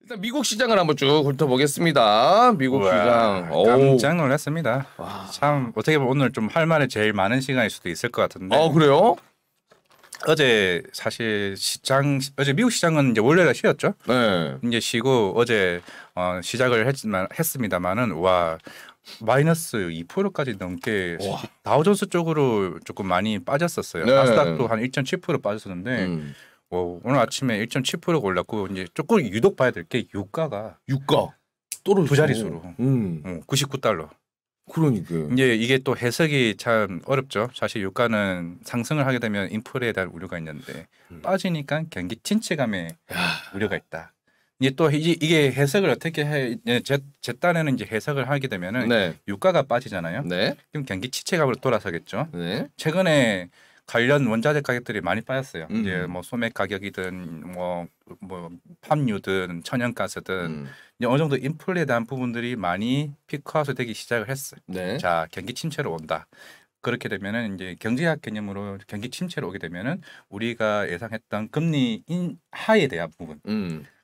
일단 미국 시장을 한번 쭉 훑어보겠습니다. 미국 우와, 시장. 깜짝 놀랐습니다. 와. 참 어떻게 보면 오늘 좀 할 말이 제일 많은 시간일 수도 있을 것 같은데. 그래요? 어제 사실 어제 미국 시장은 이제 월요일에 쉬었죠. 네. 이제 쉬고 어제 시작을 했습니다만은 와 마이너스 2%까지 넘게 와. 다우존스 쪽으로 조금 많이 빠졌었어요. 네. 나스닥도 한 1.7% 빠졌었는데 오늘 아침에 1.7%가 올랐고 이제 조금 유독 봐야 될 게 유가가 유가 떨어져. 두 자릿수로 99달러. 그러니까. 이제 이게 또 해석이 참 어렵죠. 사실 유가는 상승을 하게 되면 인플레에 대한 우려가 있는데 빠지니까 경기 침체감에 우려가 있다. 이제 또 이게 해석을 어떻게 해? 제 딴에는 이제 해석을 하게 되면은 네. 유가가 빠지잖아요. 네. 그럼 경기 침체감으로 돌아서겠죠. 네. 최근에 관련 원자재 가격들이 많이 빠졌어요. 이제 음. 뭐 소매 가격이든 뭐 팜유든 천연가스든 이제 어느 정도 인플레에 대한 부분들이 많이 피크아웃 되기 시작을 했어요. 네. 자, 경기 침체로 온다. 그렇게 되면은 이제 경제학 개념으로 경기 침체로 오게 되면은 우리가 예상했던 금리 인하에 대한 부분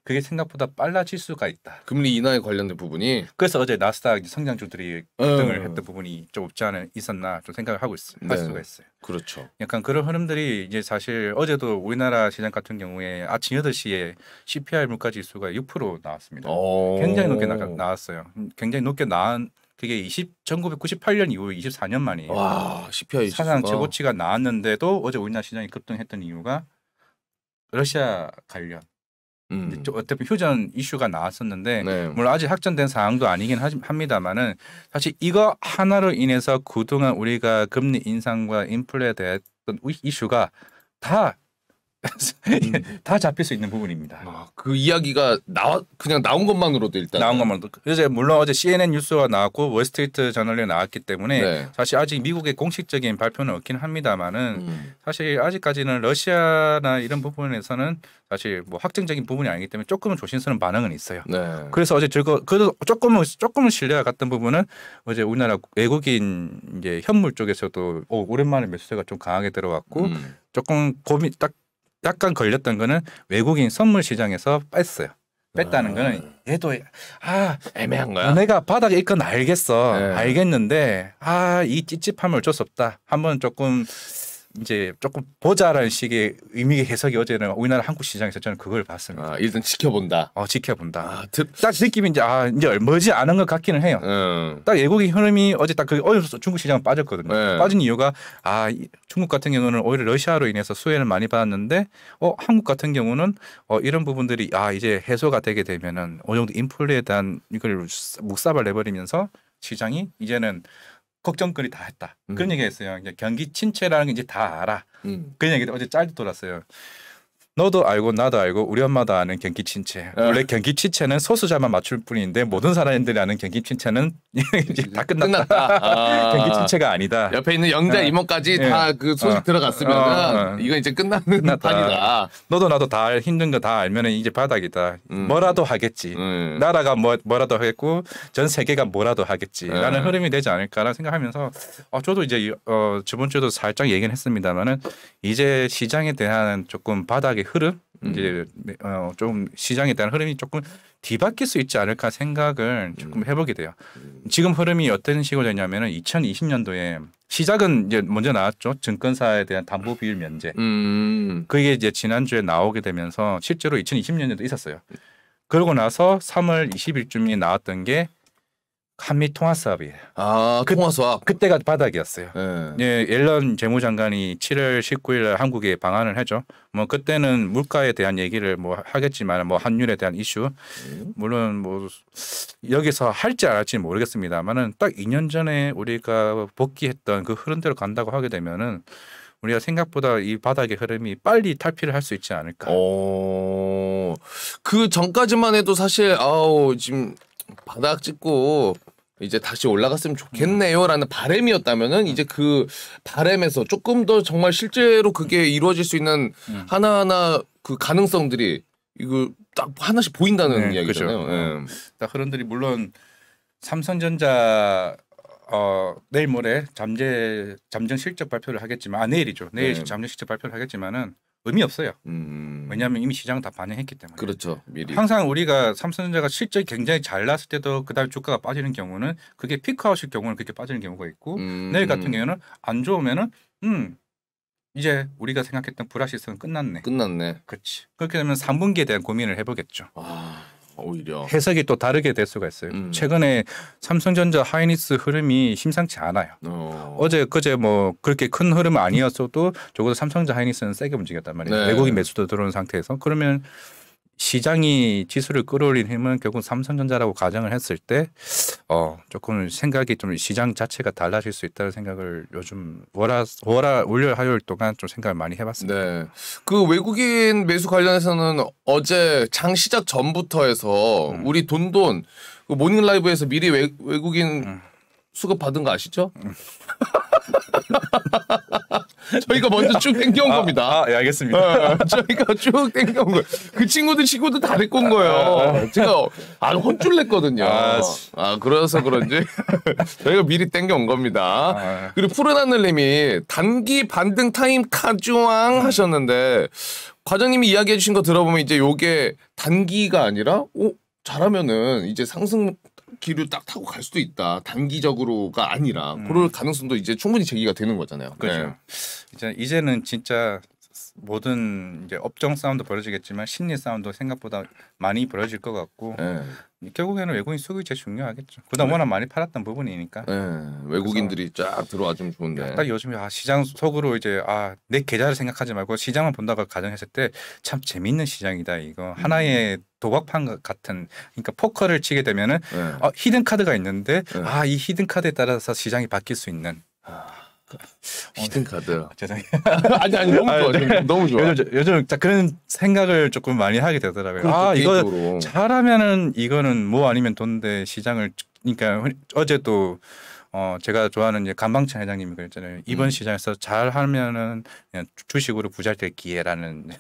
그게 생각보다 빨라질 수가 있다. 금리 인하에 관련된 부분이. 그래서 어제 나스닥 성장주들이 급등을 했던 부분이 좀 없지 않아 있었나 좀 생각을 하고 있어요. 할 수가 있어요. 그렇죠. 약간 그런 흐름들이 이제 사실 어제도 우리나라 시장 같은 경우에 아침 8시에 CPI 물가 지수가 6% 나왔습니다. 굉장히 높게 나왔어요. 굉장히 높게 나온 그게 1998년 이후 24년 만이에요. 와, CPI 사상 지수가. 최고치가 나왔는데도 어제 우리나라 시장이 급등했던 이유가 러시아 관련 어차피 휴전 이슈가 나왔었는데 네. 물론 아직 확정된 사항도 아니긴 합니다만은 사실 이거 하나로 인해서 그동안 우리가 금리 인상과 인플레에 대한 이슈가 다 다 잡힐 수 있는 부분입니다. 그 이야기가 그냥 나온 것만으로도 일단 나온 것만으로도 이제 물론 어제 CNN 뉴스가 나왔고 월스트리트 저널에 나왔기 때문에 네. 사실 아직 미국의 공식적인 발표는 없긴 합니다만은 사실 아직까지는 러시아나 이런 부분에서는 사실 뭐 확정적인 부분이 아니기 때문에 조금은 조심스러운 반응은 있어요. 네. 그래서 어제 그래도 조금은 신뢰가 갔던 부분은 어제 우리나라 외국인 이제 현물 쪽에서도 오랜만에 매수세가 좀 강하게 들어왔고 조금 약간 걸렸던 거는 외국인 선물 시장에서 뺐다는 거는 얘도 애매한 거야. 내가 바닥에 있건 알겠어. 네. 알겠는데 이 찝찝함을 어쩔 수 없다. 한번 조금 보자라는 식의 의미의 해석이 어제는 우리나라 한국 시장에서 저는 그걸 봤습니다. 일단 지켜본다. 지켜본다. 딱 느낌이 이제 멀지 않은 것 같기는 해요. 딱 외국인 흐름이 어제 딱 중국 시장은 빠졌거든요. 네. 빠진 이유가 중국 같은 경우는 오히려 러시아로 인해서 수혜를 많이 받았는데 한국 같은 경우는 이런 부분들이 이제 해소가 되게 되면은 어느 정도 인플레에 대한 이걸 묵삽을 내버리면서 시장이 이제는 걱정거리 다 했다. 그런 얘기했어요. 이제 경기 침체라는 게 이제 다 알아. 그런 얘기 어제 짤도 돌았어요. 너도 알고 나도 알고 우리 엄마도 아는 경기 침체. 원래 경기 침체는 소수자만 맞출 뿐인데 모든 사람들이 아는 경기 침체는 이제 다 끝났다. 경기 침체가 아니다. 옆에 있는 영자 이모까지 다 그 소식 들어갔으면 이건 이제 끝났다. 판이다. 너도 나도 다 힘든 거 다 알면 이제 바닥이다. 뭐라도 하겠지. 나라가 뭐라도 하겠고 전 세계가 뭐라도 하겠지라는 흐름이 되지 않을까라는 생각하면서 저도 이제 저번 주에도 살짝 얘기는 했습니다만은 이제 시장에 대한 조금 바닥의 흐름 이제 좀 시장에 대한 흐름이 조금 뒤바뀔 수 있지 않을까 생각을 조금 해보게 돼요. 지금 흐름이 어떤 식으로 되냐면은 2020년도에 시작은 이제 먼저 나왔죠. 증권사에 대한 담보 비율 면제. 그게 이제 지난주에 나오게 되면서 실제로 2020년에도 있었어요. 그러고 나서 3월 20일쯤에 나왔던 게 한미 통화 수합이에요. 통화 수합. 그때가 바닥이었어요. 네. 옐런 재무장관이 7월 19일 한국에 방한을 하죠. 뭐 그때는 물가에 대한 얘기를 뭐 하겠지만 뭐 환율에 대한 이슈 물론 뭐 여기서 할지 안 할지 모르겠습니다만은 딱 2년 전에 우리가 복귀했던 그 흐름대로 간다고 하게 되면은 우리가 생각보다 이 바닥의 흐름이 빨리 탈피를 할 수 있지 않을까. 그 전까지만 해도 사실 지금 바닥 찍고 이제 다시 올라갔으면 좋겠네요라는 바람이었다면은 이제 그 바람에서 조금 더 정말 실제로 그게 이루어질 수 있는 하나하나 그 가능성들이 이거 딱 하나씩 보인다는 이야기잖아요. 그렇죠. 딱 흐름들이 물론 삼성전자 내일 모레 잠정 실적 발표를 하겠지만 내일이죠. 내일 잠정 실적 발표를 하겠지만은 의미 없어요. 왜냐하면 이미 시장은 다 반영했기 때문에. 그렇죠. 미리. 항상 우리가 삼성전자가 실적이 굉장히 잘 났을 때도 그다음 주가가 빠지는 경우는 그게 피크아웃일 경우는 그렇게 빠지는 경우가 있고 내일 같은 경우는 안 좋으면은 이제 우리가 생각했던 불확실성은 끝났네. 그렇지. 그렇게 되면 3분기에 대한 고민을 해보겠죠. 오히려 해석이 또 다르게 될 수가 있어요. 최근에 삼성전자 하이닉스 흐름이 심상치 않아요. 어제 그제 뭐 그렇게 큰 흐름은 아니었어도 적어도 삼성전자 하이닉스는 세게 움직였단 말이에요. 네. 외국인 매수도 들어온 상태에서 그러면 시장이 지수를 끌어올린 힘은 결국 삼성전자라고 가정을 했을 때 조금 생각이 좀 시장 자체가 달라질 수 있다는 생각을 요즘 월화 화요일 동안 좀 생각을 많이 해봤습니다. 네. 그 외국인 매수 관련해서는 어제 장 시작 전부터 해서 우리 돈돈 그 모닝 라이브에서 미리 외국인 수급 받은 거 아시죠? 저희가 먼저 쭉 땡겨온 겁니다. 예, 알겠습니다. 저희가 쭉 땡겨온 거예요. 그 친구도 다 데리고 온 거예요. 제가 혼쭐 냈거든요. 그래서 그런지 저희가 미리 땡겨온 겁니다. 그리고 푸른 하늘님이 단기 반등 타임 카주왕 하셨는데 과장님이 이야기해 주신 거 들어보면 이제 요게 단기가 아니라 잘하면은 이제 상승 기류 딱 타고 갈 수도 있다. 단기적으로가 아니라 그럴 가능성도 이제 충분히 제기가 되는 거잖아요. 그렇죠. 이제는 진짜 모든 이제 업종 싸움도 벌어지겠지만 심리 싸움도 생각보다 많이 벌어질 것 같고 결국에는 외국인 수급이 제일 중요하겠죠. 그다음 워낙 많이 팔았던 부분이니까. 외국인들이 쫙 들어와주면 좋은데. 딱 요즘에 시장 속으로 이제 내 계좌를 생각하지 말고 시장만 본다고 가정했을 때 참 재밌는 시장이다 이거. 하나의 도박판 같은 그러니까 포커를 치게 되면은 히든 카드가 있는데 이 히든 카드에 따라서 시장이 바뀔 수 있는. 히든 카드. 죄송해요. 아니 너무 좋아. 너무 좋아. 요즘 그런 생각을 조금 많이 하게 되더라고요. 그렇죠, 이거 개인적으로. 잘하면은 이거는 뭐 아니면 돈데 시장을 그러니까 어제도 제가 좋아하는 이제 간방천 회장님이 그랬잖아요. 이번 시장에서 잘하면은 그냥 주식으로 부자될 때 기회라는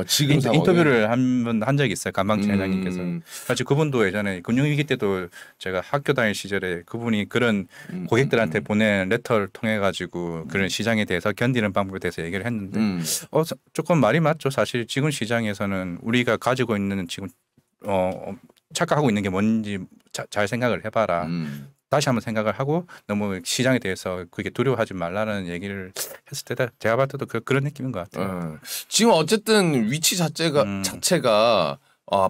지금 인터뷰를 한 적이 있어요. 간방천 회장님께서. 사실 그분도 예전에 금융위기 때도 제가 학교 다닐 시절에 그분이 그런 고객들한테 보낸 레터를 통해 가지고 그런 시장에 대해서 견디는 방법에 대해서 얘기를 했는데 조금 말이 맞죠. 사실 지금 시장에서는 우리가 가지고 있는 지금 착각하고 있는 게 뭔지 잘 생각을 해봐라. 다시 한번 생각을 하고 너무 시장에 대해서 그게 두려워하지 말라는 얘기를 했을 때 제가 봤을 때도 그런 느낌인 것 같아요. 지금 어쨌든 위치 자체가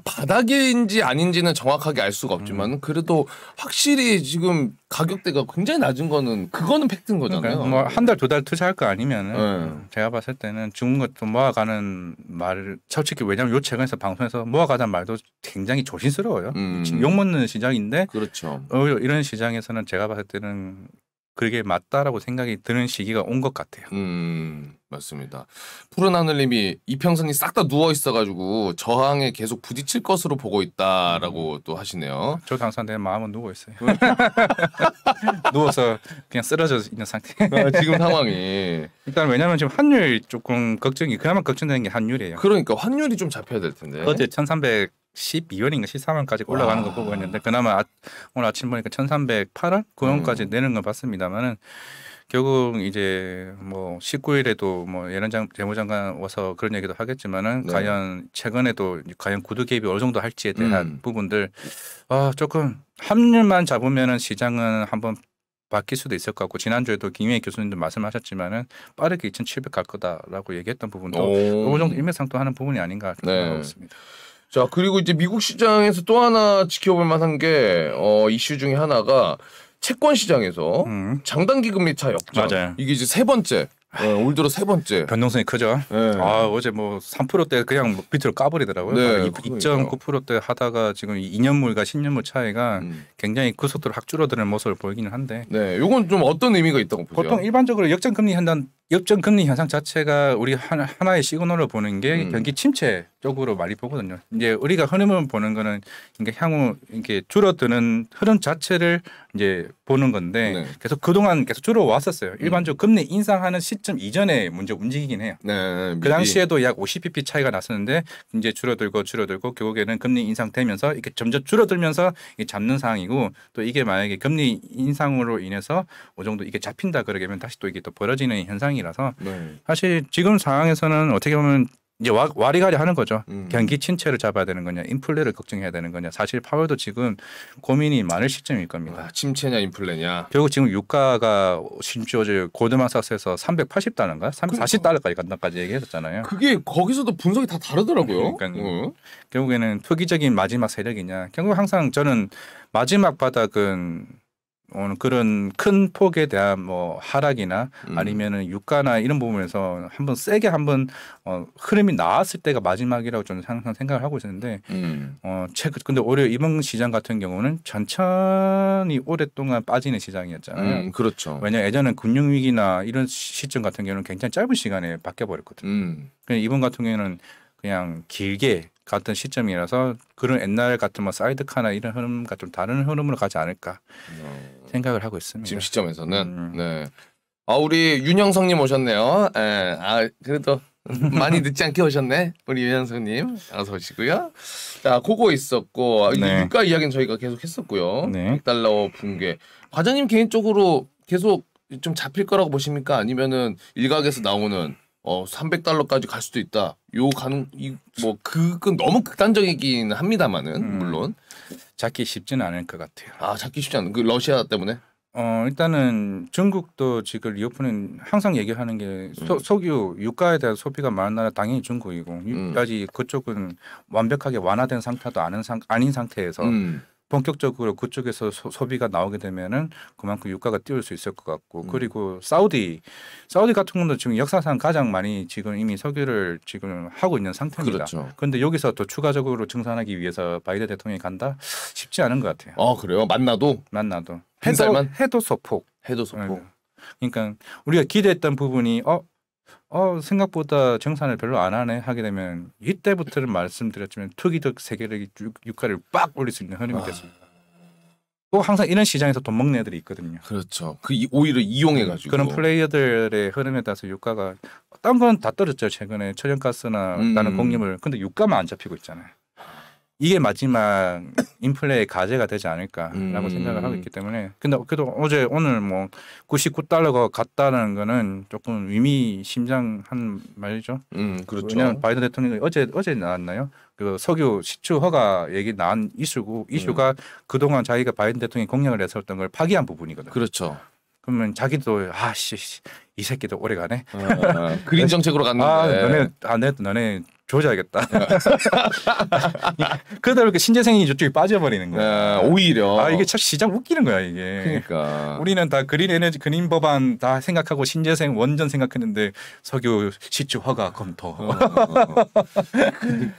바닥인지 아닌지는 정확하게 알 수가 없지만 그래도 확실히 지금 가격대가 굉장히 낮은 거는 그거는 팩트인 거잖아요. 그러니까 뭐 한 달 두 달 투자할 거 아니면은 제가 봤을 때는 죽은 것도 모아가는 말을 솔직히 왜냐면 요 최근에서 방송에서 모아가자는 말도 굉장히 조심스러워요. 욕먹는 시장인데 그렇죠. 이런 시장에서는 제가 봤을 때는 그게 맞다라고 생각이 드는 시기가 온 것 같아요. 맞습니다. 푸른 하늘님이 이평선이 싹 다 누워 있어가지고 저항에 계속 부딪힐 것으로 보고 있다라고 또 하시네요. 저도 항상 내 마음은 누워 있어요. 누워서 그냥 쓰러져 있는 상태. 지금 상황이. 일단 왜냐하면 지금 환율 조금 걱정이 그나마 걱정되는 게 환율이에요. 그러니까 환율이 좀 잡혀야 될 텐데. 어제 1312원인가 13원까지 올라가는 거 보고 있는데 그나마 오늘 아침 보니까 1308원 9원까지 내는 거 봤습니다만은. 결국 이제 뭐 19일에도 뭐 예전 재무장관 와서 그런 얘기도 하겠지만은 과연 최근에도 과연 구두 개입이 어느 정도 할지에 대한 부분들 조금 환율만 잡으면은 시장은 한번 바뀔 수도 있을 것 같고 지난주에도 김희애 교수님도 말씀하셨지만은 빠르게 2,700 갈 거다라고 얘기했던 부분도 어느 정도 일맥상통하는 부분이 아닌가 생각하고 있습니다. 자 그리고 이제 미국 시장에서 또 하나 지켜볼 만한 게 이슈 중에 하나가 채권 시장에서 장단기 금리 차 역전. 맞아요. 이게 이제 세 번째. 올 들어 세 번째. 변동성이 크죠. 어제 뭐 3%대 그냥 뭐 밑으로 까버리더라고요. 네, 2.9%대 하다가 지금 2년물과 10년물 차이가 굉장히 그 속도로 확 줄어드는 모습을 보이기는 한데. 네, 요건 좀 어떤 의미가 있다고 보세요? 보통 일반적으로 역전금리 현상 자체가 우리 하나의 시그널을 보는 게 경기 침체 쪽으로 많이 보거든요. 이제 우리가 흐름을 보는 거는 이게 향후 이렇게 줄어드는 흐름 자체를 이제 보는 건데 계속 그동안 계속 줄어왔었어요. 일반적으로 금리 인상하는 시점 이전에 먼저 움직이긴 해요. 그 당시에도 약 50bp 차이가 났었는데 이제 줄어들고 결국에는 금리 인상되면서 이렇게 점점 줄어들면서 잡는 상황이고 또 이게 만약에 금리 인상으로 인해서 어느 정도 이게 잡힌다 그러면 다시 또 이게 또 벌어지는 현상이라서 사실 지금 상황에서는 어떻게 보면 이제 와리가리 하는 거죠. 경기 침체를 잡아야 되는 거냐, 인플레를 걱정해야 되는 거냐. 사실 파월도 지금 고민이 많을 시점일 겁니다. 침체냐 인플레냐. 결국 지금 유가가 심지어 고드만삭스에서 380달러인가 340달러까지 간다까지 얘기했었잖아요. 그게 거기서도 분석이 다 다르더라고요. 그러니까 결국에는 투기적인 마지막 세력이냐. 결국 항상 저는 마지막 바닥은 그런 큰 폭에 대한 뭐 하락이나 아니면은 유가나 이런 부분에서 한번 세게 한번 흐름이 나왔을 때가 마지막이라고 저는 항상 생각을 하고 있었는데 근데 올해 이번 시장 같은 경우는 천천히 오랫동안 빠지는 시장이었잖아요. 그렇죠. 왜냐 예전엔 금융 위기나 이런 시점 같은 경우는 굉장히 짧은 시간에 바뀌어 버렸거든요. 이번 같은 경우에는 그냥 길게 같은 시점이라서 그런 옛날 같은 뭐 사이드카나 이런 흐름과 좀 다른 흐름으로 가지 않을까 생각을 하고 있습니다. 지금 시점에서는 네. 우리 윤영성님 오셨네요. 예. 그래도 많이 늦지 않게 오셨네. 우리 윤영성님 어서 오시고요. 자, 그거 있었고 네. 유가 이야기는 저희가 계속 했었고요. 네. 100달러 붕괴. 과장님 개인적으로 계속 좀 잡힐 거라고 보십니까? 아니면은 일각에서 나오는 300달러까지 갈 수도 있다. 그건 너무 극단적이긴 합니다만은 물론 잡기 쉽지는 않을 것 같아요. 잡기 쉽지 않은 그 러시아 때문에. 일단은 중국도 지금 리오프는 항상 얘기하는 게 석유 유가에 대한 소비가 많은 나라 당연히 중국이고 아직 그쪽은 완벽하게 완화된 상태도 아닌 상태에서. 본격적으로 그쪽에서 소비가 나오게 되면은 그만큼 유가가 띄울 수 있을 것 같고 그리고 사우디 같은 경우도 지금 역사상 가장 많이 지금 이미 석유를 지금 하고 있는 상태입니다. 그렇죠. 그런데 여기서 또 추가적으로 증산하기 위해서 바이든 대통령이 간다 쉽지 않은 것 같아요. 그래요? 만나도 빈살만 해도 소폭. 그러니까 우리가 기대했던 부분이 생각보다 정산을 별로 안 하네 하게 되면 이때부터는 말씀드렸지만 투기적 세계력이 유가를 빡 올릴 수 있는 흐름이 됐습니다. 또 항상 이런 시장에서 돈 먹는 애들이 있거든요. 그렇죠. 오히려 이용해가지고 그런 플레이어들의 흐름에 따라서 유가가 딴 건 다 떨어졌죠. 최근에 천연가스나 다른 공유물. 근데 유가만 안 잡히고 있잖아요. 이게 마지막 인플레의 가제가 되지 않을까라고 생각을 하고 있기 때문에 근데 그래도 오늘 뭐 99달러가 갔다는 거는 조금 의미심장한 말이죠. 그렇죠. 왜냐하면 바이든 대통령이 어제 나왔나요? 그 석유 시추 허가 얘기 나온 이슈가 그동안 자기가 바이든 대통령이 공약을 했었던 걸 파기한 부분이거든요. 그렇죠. 그러면 자기도 이 새끼도 오래 가네. 그린 정책으로 갔는데. 너네 조져야겠다. 그러다 보니까 신재생이 저쪽에 빠져버리는 거야. 오히려. 이게 참 시장 웃기는 거야 이게. 그러니까. 우리는 다 그린 에너지, 그린 법안 다 생각하고 신재생 원전 생각했는데 석유 시추 허가 검토.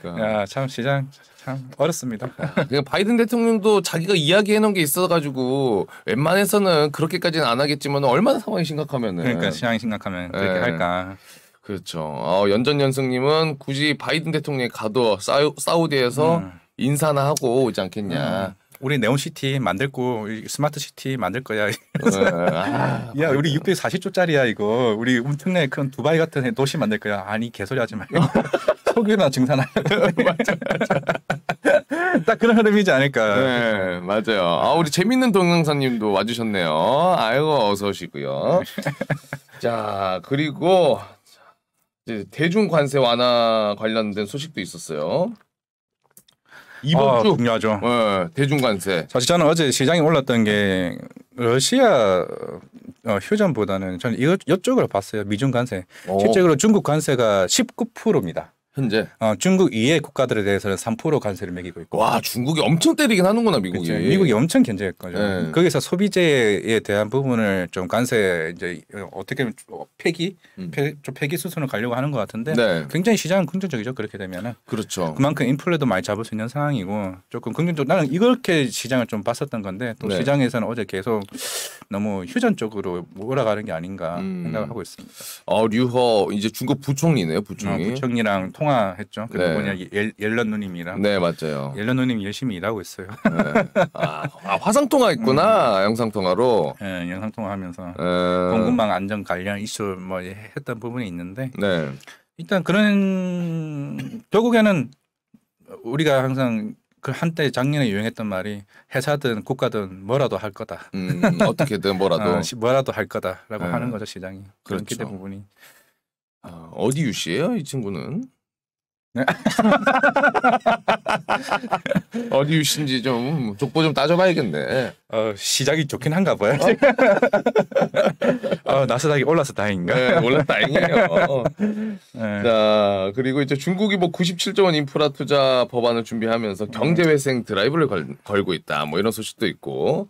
그러니까. 참 시장 참 어렵습니다. 그러니까 바이든 대통령도 자기가 이야기해놓은 게 있어가지고 웬만해서는 그렇게까지는 안 하겠지만 얼마나 상황이 심각하면은. 그러니까 시장이 심각하면 그렇게 할까. 그렇죠. 연전연승님은 굳이 바이든 대통령이 가도 사우디에서 인사나 하고 오지 않겠냐. 우리 네온시티 만들고 스마트시티 만들 거야. 야 우리 640조짜리야 이거. 우리 엄청나게 큰 두바이 같은 도시 만들 거야. 아니 개소리 하지 말고 석유나 증산하려고. 딱 그런 흐름이지 않을까. 네 맞아요. 우리 재밌는 동영상님도 와주셨네요. 아이고 어서 오시고요. 자 그리고 대중 관세 완화 관련된 소식도 있었어요. 이번 주 중요하죠. 대중 관세. 사실 저는 어제 시장에 올랐던 게 러시아 휴전보다는 저는 이쪽으로 봤어요. 미중 관세. 실제로 중국 관세가 19%입니다. 현재 중국 이외 국가들에 대해서는 3% 관세를 매기고 있고. 와 중국이 엄청 때리긴 하는구나 미국이. 그렇죠. 미국이 엄청 견제했거든요. 거기서 소비재에 대한 부분을 좀 관세 이제 어떻게 보면 폐기 수순을 가려고 하는 것 같은데 굉장히 시장은 긍정적이죠. 그렇게 되면은. 그렇죠. 그만큼 인플레도 많이 잡을 수 있는 상황이고 조금 긍정적. 나는 이렇게 시장을 좀 봤었던 건데 또 시장에서는 어제 계속 너무 휴전 쪽으로 몰아가는 게 아닌가 생각을 하고 있습니다. 류허 이제 중국 부총리네요. 부총리랑 통화했죠. 그 누구냐 옐런 누님이랑. 네 맞아요. 옐런 누님 열심히 일하고 있어요. 화상 통화했구나. 영상 통화로. 네, 영상 통화하면서 공급망 안전 관련 이슈 뭐 했던 부분이 있는데. 일단 그런 결국에는 우리가 항상 그 한때 작년에 유행했던 말이 회사든 국가든 뭐라도 할 거다. 어떻게든 뭐라도 뭐라도 할 거다라고 하는 거죠 시장이. 그런 기대 부분이. 어디 유씨예요 이 친구는? 어디 유신지 좀 족보 좀 따져봐야겠네. 시작이 좋긴 한가 봐요. 나스닥이 올라서 다행인가? 네, 올라 다행이에요. 네. 자, 그리고 이제 중국이 뭐 97조 원 인프라 투자 법안을 준비하면서 경제 회생 드라이브를 걸고 있다. 뭐 이런 소식도 있고.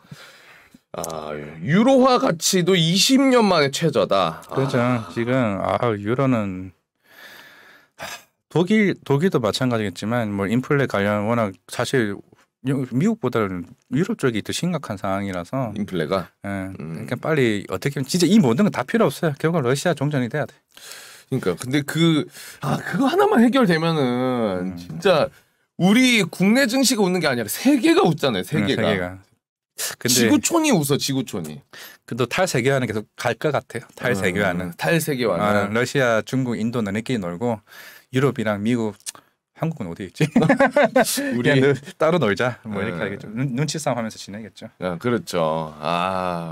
유로화 가치도 20년 만에 최저다. 그렇죠. 지금 유로는 독일도 마찬가지겠지만 뭐 인플레 관련 워낙 사실 미국보다는 유럽 쪽이 더 심각한 상황이라서 인플레가. 그러니까 빨리 어떻게 하면 진짜 이 모든 건 다 필요 없어요. 결국 러시아 종전이 돼야 돼. 그러니까 근데 그거 하나만 해결되면은 진짜 우리 국내 증시가 웃는 게 아니라 세계가 웃잖아요. 세계가. 근데 지구촌이 웃어. 지구촌이. 근데 탈세계화는 계속 갈 것 같아요. 탈세계화는. 탈세계화는. 러시아, 중국, 인도는 이렇게 놀고 유럽이랑 미국, 한국은 어디 있지? 우리 따로 놀자. 뭐 이렇게 하겠죠. 눈치 싸움 하면서 지내겠죠. 그렇죠.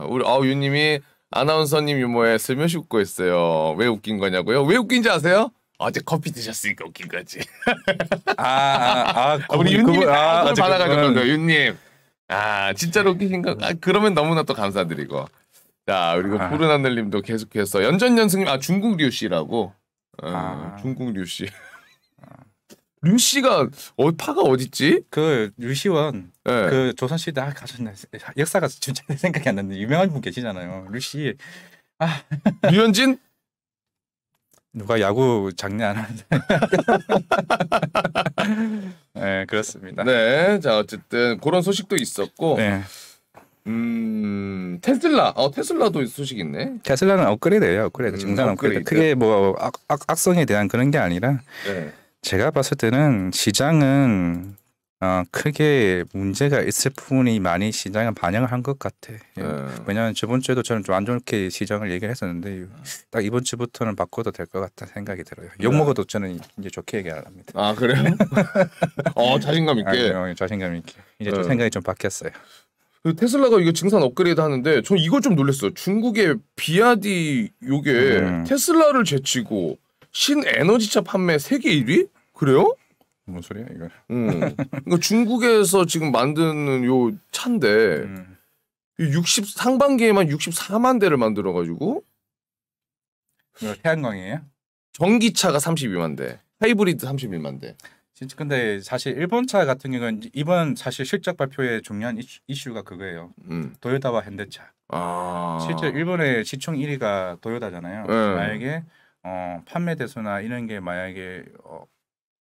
우리 유님이 아나운서님 유머에 슬며시 웃고 있어요. 왜 웃긴 거냐고요? 왜 웃긴지 아세요? 어제 커피 드셨으니까 웃긴 거지. 우리 윤님이 받아가지고 그런 거예요. 윤님. 진짜로 웃기신가? 그러면 너무나 또 감사드리고. 자, 그리고 푸른 하늘님도 계속해서 연전연승님, 중국 류씨라고. 중국 류씨. 류씨가 파가 어딨지? 그 류시원, 네. 그 조선시대 가셨네. 역사가 진짜 생각이 안 나는데 유명한 분 계시잖아요. 류씨. 류현진? 누가 야구 장려 안 하는데. 네, 그렇습니다. 네, 자 어쨌든 그런 소식도 있었고. 네. 테슬라, 테슬라도 소식 있네. 테슬라는 업그레이드예요. 업그레이드. 증상 업그레이드. 크게 뭐 악성에 대한 그런 게 아니라. 네. 제가 봤을 때는 시장은 크게 문제가 있을 부분이 많이 시장에 반영을 한 것 같아. 왜냐하면 저번 주에도 저는 좀 안 좋게 시장을 얘기를 했었는데 딱 이번 주부터는 바꿔도 될 것 같다 생각이 들어요. 욕 먹어도 저는 이제 좋게 얘기를 합니다. 그래요? 자신감 있게. 자신감 있게. 이제 좀 생각이 좀 바뀌었어요. 테슬라가 이거 증산 업그레이드 하는데 전 이거 좀 놀랐어요. 중국의 비아디 요게 테슬라를 제치고 신에너지차 판매 세계 1위? 그래요? 뭔 소리야 이거? 그러니까 중국에서 지금 만드는 요 차인데 상반기에만 64만 대를 만들어가지고 태양광이에요? 전기차가 32만 대, 하이브리드 31만 대. 진짜 근데 사실 일본 차 같은 경우는 이번 사실 실적 발표의 중요한 이슈가 그거예요. 도요타와 현대차. 실제 일본의 시총 1위가 도요타잖아요. 만약에 판매 대수나 이런 게 만약에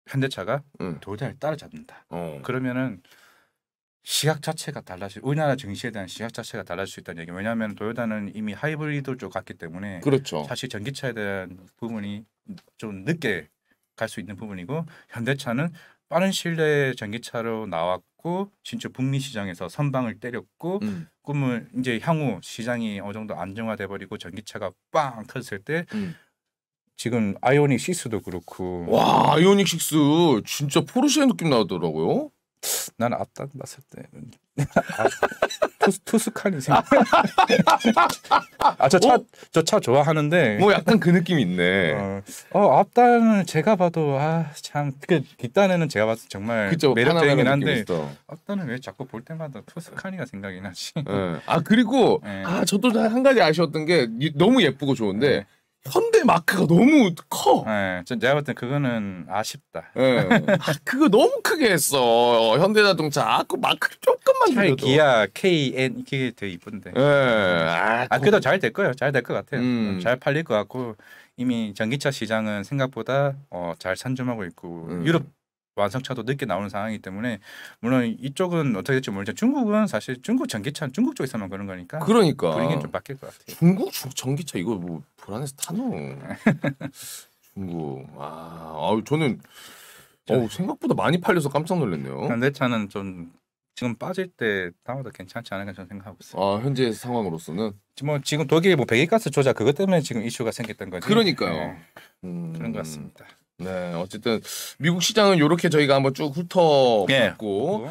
현대차가 도요타를 따라잡는다. 그러면은 시각 자체가 우리나라 증시에 대한 시각 자체가 달라질 수 있다는 얘기. 왜냐하면 도요타는 이미 하이브리드 쪽 갔기 때문에 그렇죠. 사실 전기차에 대한 부분이 좀 늦게 갈 수 있는 부분이고 현대차는 빠른 시일 내에 전기차로 나왔고 진짜 북미 시장에서 선방을 때렸고 꿈을 이제 향후 시장이 어느 정도 안정화돼 버리고 전기차가 빵 터졌을 때 지금 아이오닉 6도 그렇고. 와, 아이오닉 6 진짜 포르쉐 느낌 나더라고요. 난 앞단 봤을 때는 투스칸이 생각. 저 차 좋아하는데. 뭐 약간 그 느낌이 있네. 앞단을 제가 봐도 참 그 뒷단에는 제가 봐도 정말 매력적이긴 한데 앞단은 왜 자꾸 볼 때마다 투스칸이가 생각이 나지. 그리고 저도 한 가지 아쉬웠던 게 너무 예쁘고 좋은데. 현대 마크가 너무 커. 제가 볼 때 그거는 아쉽다. 그거 너무 크게 했어. 현대자동차. 그 마크 조금만 줄여도. 기아 KN 이게 되게 이쁜데. 그래도 잘 될 거예요. 잘 될 것 같아요. 잘 팔릴 것 같고 이미 전기차 시장은 생각보다 잘 산점하고 있고 유럽 완성차도 늦게 나오는 상황이기 때문에 물론 이쪽은 어떻게 될지 모르지만 중국은 사실 중국 전기차는 중국 쪽에서만 그런 거니까 분위기는 좀 바뀔 것 같아요. 중국 전기차 이거 뭐 불안해서 타노. 중국. 저는 생각보다 많이 팔려서 깜짝 놀랐네요. 현대차는 좀 지금 빠질 때 다음보다 괜찮지 않을까 저는 생각하고 있어요. 현재 상황으로서는 지금 독일 배기가스 조작 그것 때문에 지금 이슈가 생겼던 거지. 그러니까요. 그런 것 같습니다. 네, 어쨌든 미국 시장은 이렇게 저희가 한번 쭉 훑어봤고